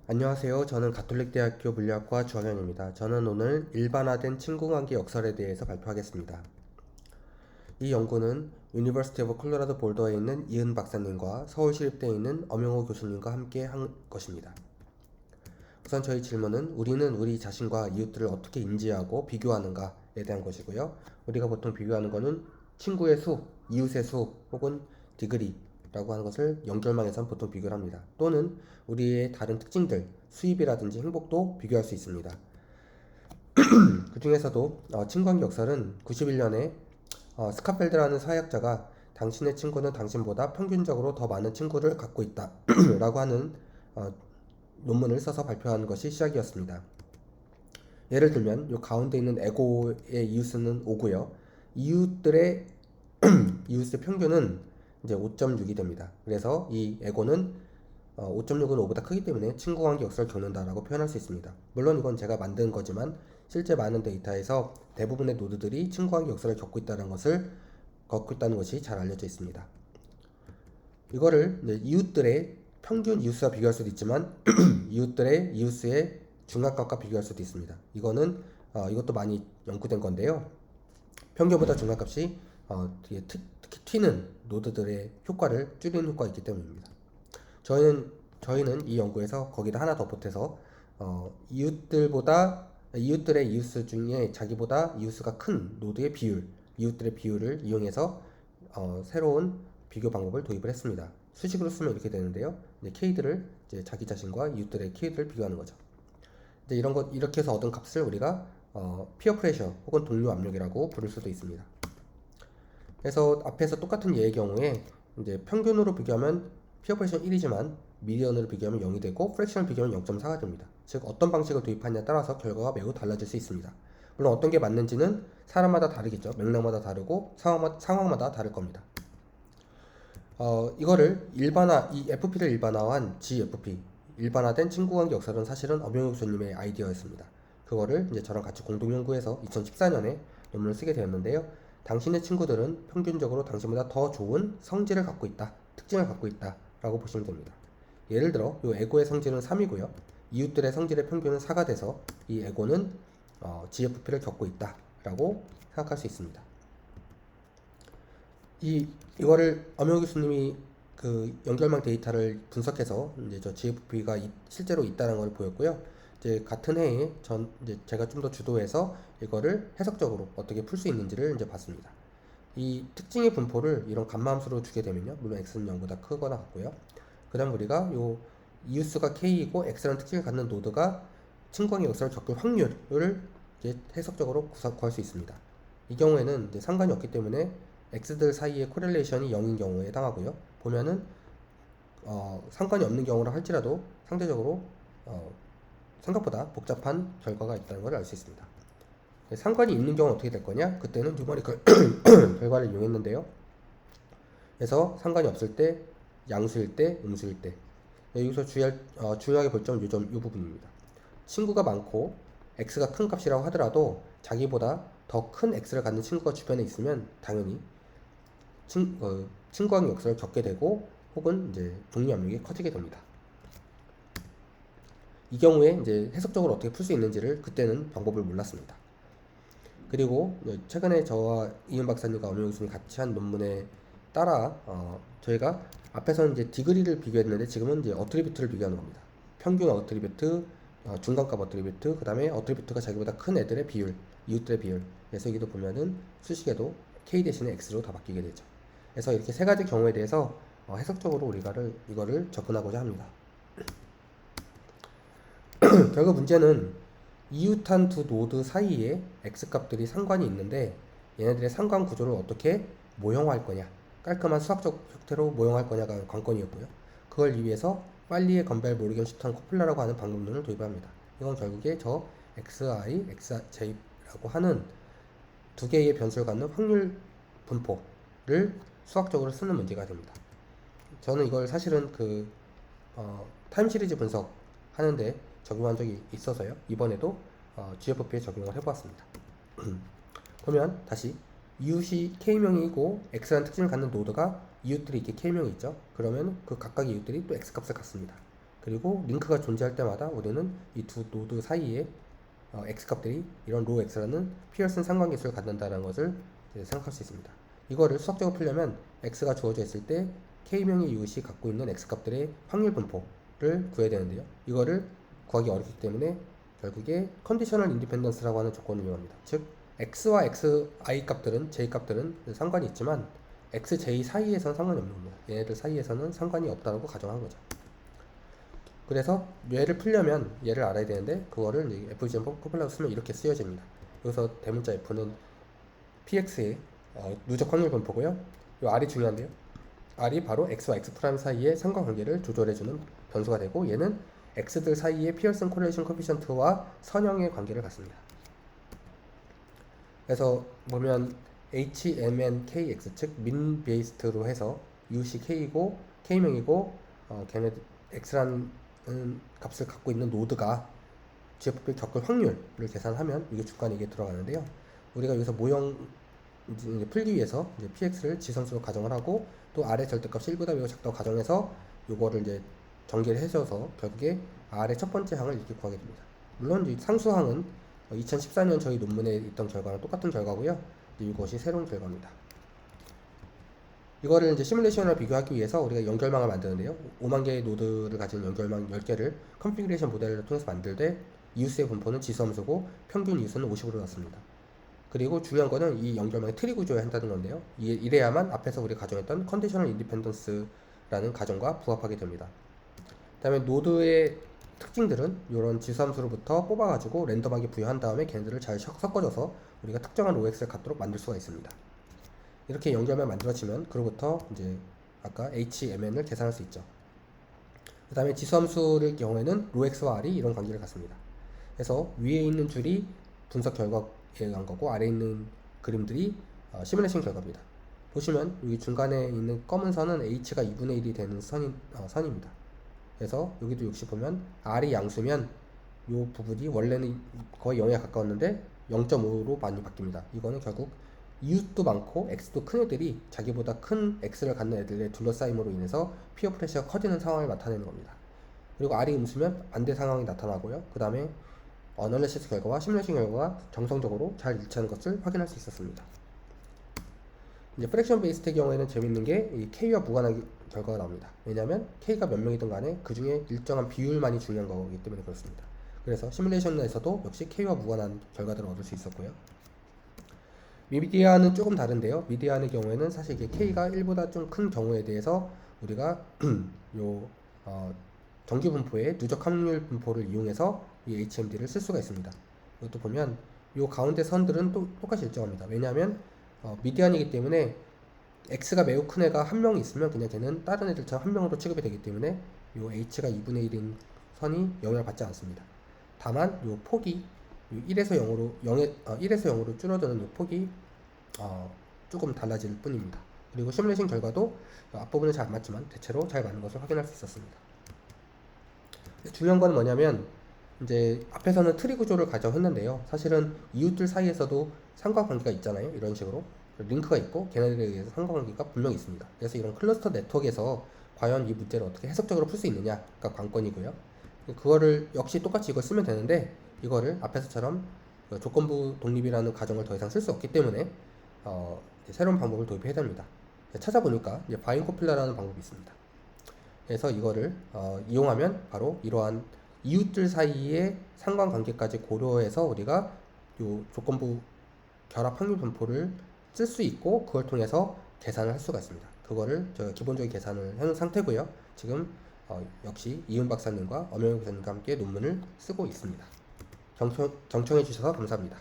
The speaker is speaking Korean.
안녕하세요. 저는 가톨릭대학교 물리학과 주학연입니다. 저는 오늘 일반화된 친구관계 역설에 대해서 발표하겠습니다. 이 연구는 유니버시티 오브 콜로라도 볼더에 있는 이은 박사님과 서울시립대에 있는 엄영호 교수님과 함께 한 것입니다. 우선 저희 질문은 우리는 우리 자신과 이웃들을 어떻게 인지하고 비교하는가에 대한 것이고요. 우리가 보통 비교하는 것은 친구의 수, 이웃의 수 혹은 디그리라고 하는 것을 연결망에선 보통 비교를 합니다. 또는 우리의 다른 특징들, 수입이라든지 행복도 비교할 수 있습니다. 그 중에서도 친구관계 역설은 91년에 스카펠드라는 사회학자가 당신의 친구는 당신보다 평균적으로 더 많은 친구를 갖고 있다 라고 하는 어, 논문을 써서 발표한 것이 시작이었습니다. 예를 들면 이 가운데 있는 에고의 이웃수는 5고요. 이웃들의 이웃의 평균은 이제 5.6이 됩니다. 그래서 이 에고는 5.6은 5보다 크기 때문에 친구관계 역설을 겪는다라고 표현할 수 있습니다. 물론 이건 제가 만든 거지만 실제 많은 데이터에서 대부분의 노드들이 친구관계 역설을 겪고 있다는 것이 잘 알려져 있습니다. 이거를 이웃들의 평균 이웃수와 비교할 수도 있지만 이웃들의 이웃수의 중간값과 비교할 수도 있습니다. 이것도 많이 연구된 건데요. 평균보다 중간값이 특히 튀는 노드들의 효과를 줄이는 효과가 있기 때문입니다. 저희는 이 연구에서 거기다 하나 더 보태서 이웃들의 이웃수 중에 자기보다 이웃수가 큰 노드의 비율, 이웃들의 비율을 이용해서 새로운 비교 방법을 도입을 했습니다. 수식으로 쓰면 이렇게 되는데요. 이제 K들을 이제 자기 자신과 이웃들의 K들을 비교하는 거죠. 이제 이렇게 해서 얻은 값을 우리가 피어 프레셔 혹은 동료 압력이라고 부를 수도 있습니다. 그래서 앞에서 똑같은 예의 경우에 이제 평균으로 비교하면 피어 프레셔는 1이지만 미디언으로 비교하면 0이 되고 프랙션을 비교하면 0.4가 됩니다. 즉 어떤 방식을 도입하냐에 따라서 결과가 매우 달라질 수 있습니다. 물론 어떤 게 맞는지는 사람마다 다르겠죠. 맥락마다 다르고 상황마다 다를 겁니다. 이 FP를 일반화한 GFP, 일반화된 친구관계 역설은 사실은 엄영우 교수님의 아이디어였습니다. 그거를 이제 저랑 같이 공동 연구해서 2014년에 논문을 쓰게 되었는데요. 당신의 친구들은 평균적으로 당신보다 더 좋은 성질을 갖고 있다, 특징을 갖고 있다라고 보시면 됩니다. 예를 들어 이 에고의 성질은 3이고요. 이웃들의 성질의 평균은 4가 돼서 이 에고는 GFP를 겪고 있다라고 생각할 수 있습니다. 이거를 엄영 교수님이 그 연결망 데이터를 분석해서 이제 저 GFP가 실제로 있다는 걸 보였고요. 이제 같은 해에 이제 제가 좀 더 주도해서 이거를 해석적으로 어떻게 풀 수 있는지를 이제 봤습니다. 이 특징의 분포를 이런 감함수로 주게 되면요. 물론 x는 0보다 크거나 같고요. 그다음 우리가 요 이웃수가 k이고 x라는 특징을 갖는 노드가 친구관계 역설을 겪을 확률을 이제 해석적으로 구할 수 있습니다. 이 경우에는 이제 상관이 없기 때문에 x들 사이의 코렐레이션이 0인 경우에 해당하고요. 보면은 상관이 없는 경우라 할지라도 상대적으로 생각보다 복잡한 결과가 있다는 걸 알 수 있습니다. 상관이 있는 경우는 어떻게 될 거냐? 그때는 뉴머리컬 결과를 이용했는데요. 그래서 상관이 없을 때, 양수일 때, 음수일 때. 여기서 중요하게 볼 점은 이 부분입니다. 친구가 많고 x가 큰 값이라고 하더라도 자기보다 더 큰 x를 갖는 친구가 주변에 있으면 당연히 친구관계 역설을 겪게 되고 혹은 이제 동료 압력이 커지게 됩니다. 이 경우에 이제 해석적으로 어떻게 풀 수 있는지를 그때는 방법을 몰랐습니다. 그리고 최근에 저와 이은 박사님과 엄영 교수님 같이 한 논문에 따라 저희가 앞에서는 이제 디그리를 비교했는데 지금은 이제 어트리뷰트를 비교하는 겁니다. 평균 어트리뷰트, 중간값 어트리뷰트, 그 다음에 어트리뷰트가 자기보다 큰 애들의 비율, 이웃들의 비율. 그래서 여기도 보면은 수식에도 k 대신에 x로 다 바뀌게 되죠. 그래서 이렇게 세 가지 경우에 대해서 해석적으로 이거를 접근하고자 합니다. 결국 문제는 이웃한 두 노드 사이에 x값들이 상관이 있는데 얘네들의 상관 구조를 어떻게 모형화할 거냐, 깔끔한 수학적 형태로 모형할 거냐가 관건이었고요. 그걸 위해서 빨리의 건벨 모르겐 슈턴 코플라라고 하는 방법론을 도입합니다. 이건 결국에 저 xi, xj라고 하는 두 개의 변수를 갖는 확률 분포를 수학적으로 쓰는 문제가 됩니다. 저는 이걸 사실은 타임 시리즈 분석 하는데 적용한 적이 있어서요. 이번에도 GFP에 적용을 해보았습니다. 보면 다시 이웃이 K명이고 X라는 특징을 갖는 노드가 이웃들이 이렇게 K명이 있죠. 그러면 그 각각의 이웃들이 또 X값을 갖습니다. 그리고 링크가 존재할 때마다 우리는 이 두 노드 사이에 x값들이 이런 로 x라는 피어슨 상관계수를 갖는다는 것을 생각할 수 있습니다. 이거를 수학적으로 풀려면 x가 주어져 있을 때 k명의 이웃이 갖고 있는 x값들의 확률 분포를 구해야 되는데요. 이거를 구하기 어렵기 때문에 결국에 컨디셔널 인디펜던스라고 하는 조건을 이용합니다. 즉 x와 xi 값들은 j 값들은 상관이 있지만 xj 사이에서는 상관이 없는 겁니다. 얘네들 사이에서는 상관이 없다고 가정한 거죠. 그래서 얘를 풀려면 얘를 알아야 되는데 그거를 FGM 포뮬라로 쓰면 이렇게 쓰여집니다. 여기서 대문자 F는 PX의 누적 확률 분포고요. 이 R이 중요한데요. R이 바로 X와 X 프라임 사이의 상관관계를 조절해주는 변수가 되고 얘는 X들 사이의 피어슨 코릴레이션 코피션트와 선형의 관계를 갖습니다. 그래서 보면 HMNKX 즉 민 베이스트로 해서 이웃이 K이고 K명이고 걔네 X라는 값을 갖고 있는 노드가 GFP를 겪을 확률을 계산하면 이게 중간에 이게 들어가는데요. 우리가 여기서 모형 이제 풀기 위해서 이제 PX를 지성수로 가정을 하고 또 R의 절대값 1보다 매우 작다고 가정해서 요거를 이제 전개를 해줘서 결국에 R의 첫 번째 항을 이렇게 구하게 됩니다. 물론 이 상수항은 2014년 저희 논문에 있던 결과랑 똑같은 결과고요. 이것이 새로운 결과입니다. 이거를 이제 시뮬레이션을 비교하기 위해서 우리가 연결망을 만드는데요. 5만 개의 노드를 가진 연결망 10개를 컨피그레이션 모델을 통해서 만들 때 이웃수의 분포는 지수함수고 평균 이웃수는 50으로 넣습니다. 그리고 중요한 거는 이 연결망에 트리 구조여야 한다는 건데요. 이래야만 앞에서 우리가 가정했던 컨디셔널 인디펜던스라는 가정과 부합하게 됩니다. 그 다음에 노드의 특징들은 이런 지수함수로부터 뽑아가지고 랜덤하게 부여한 다음에 걔네들을 잘 섞어줘서 우리가 특정한 OX를 갖도록 만들 수가 있습니다. 이렇게 연결만 만들어지면 그로부터 이제 아까 HMN을 계산할 수 있죠. 그 다음에 지수함수의 경우에는 로X와 R이 이런 관계를 갖습니다. 그래서 위에 있는 줄이 분석 결과에 의한 거고 아래에 있는 그림들이 시뮬레이션 결과입니다. 보시면 여기 중간에 있는 검은 선은 H가 2분의 1이 되는 선입니다. 그래서 여기도 역시 보면 R이 양수면 이 부분이 원래는 거의 0에 가까웠는데 0.5로 많이 바뀝니다. 이거는 결국 이웃도 많고 X도 큰 애들이 자기보다 큰 X를 갖는 애들의 둘러싸임으로 인해서 피어 프레셔가 커지는 상황을 나타내는 겁니다. 그리고 R이 음수면 반대 상황이 나타나고요. 그 다음에 어널리시스 결과와 시뮬레이션 결과가 정성적으로 잘 일치하는 것을 확인할 수 있었습니다. 이제 프랙션 베이스의 경우에는 재밌는 게 이 K와 무관한 결과가 나옵니다. 왜냐하면 K가 몇 명이든 간에 그 중에 일정한 비율만이 중요한 거기 때문에 그렇습니다. 그래서 시뮬레이션에서도 역시 K와 무관한 결과들을 얻을 수 있었고요. 미디안은 조금 다른데요. 미디안의 경우에는 사실 이게 K가 1보다 좀 큰 경우에 대해서 우리가 정규 분포의 누적 확률 분포를 이용해서 이 HMD를 쓸 수가 있습니다. 이것도 보면 이 가운데 선들은 또 똑같이 일정합니다. 왜냐하면 미디안이기 때문에 X가 매우 큰 애가 한 명 있으면 그냥 걔는 다른 애들처럼 한 명으로 취급이 되기 때문에 이 H가 2분의 1인 선이 영향을 받지 않습니다. 다만 이 폭이 1에서 0으로 줄어드는 이 폭이 조금 달라질 뿐입니다. 그리고 시뮬레이션 결과도 앞부분은 잘 안 맞지만 대체로 잘 맞는 것을 확인할 수 있었습니다. 중요한 건 뭐냐면 이제 앞에서는 트리 구조를 가정했는데요. 사실은 이웃들 사이에서도 상관관계가 있잖아요. 이런 식으로 링크가 있고 걔네들에 의해서 상관관계가 분명히 있습니다. 그래서 이런 클러스터 네트워크에서 과연 이 문제를 어떻게 해석적으로 풀 수 있느냐가 관건이고요. 그거를 역시 똑같이 이걸 쓰면 되는데 이거를 앞에서처럼 조건부 독립이라는 가정을 더 이상 쓸 수 없기 때문에 새로운 방법을 도입해야 됩니다. 찾아보니까 이제 바인코필라라는 방법이 있습니다. 그래서 이거를 이용하면 바로 이러한 이웃들 사이의 상관관계까지 고려해서 우리가 요 조건부 결합 확률 분포를 쓸 수 있고 그걸 통해서 계산을 할 수가 있습니다. 그거를 저희가 기본적인 계산을 해놓은 상태고요. 지금 역시 이은 박사님과 엄영현 교수님과 함께 논문을 쓰고 있습니다. 경청해 주셔서 감사합니다.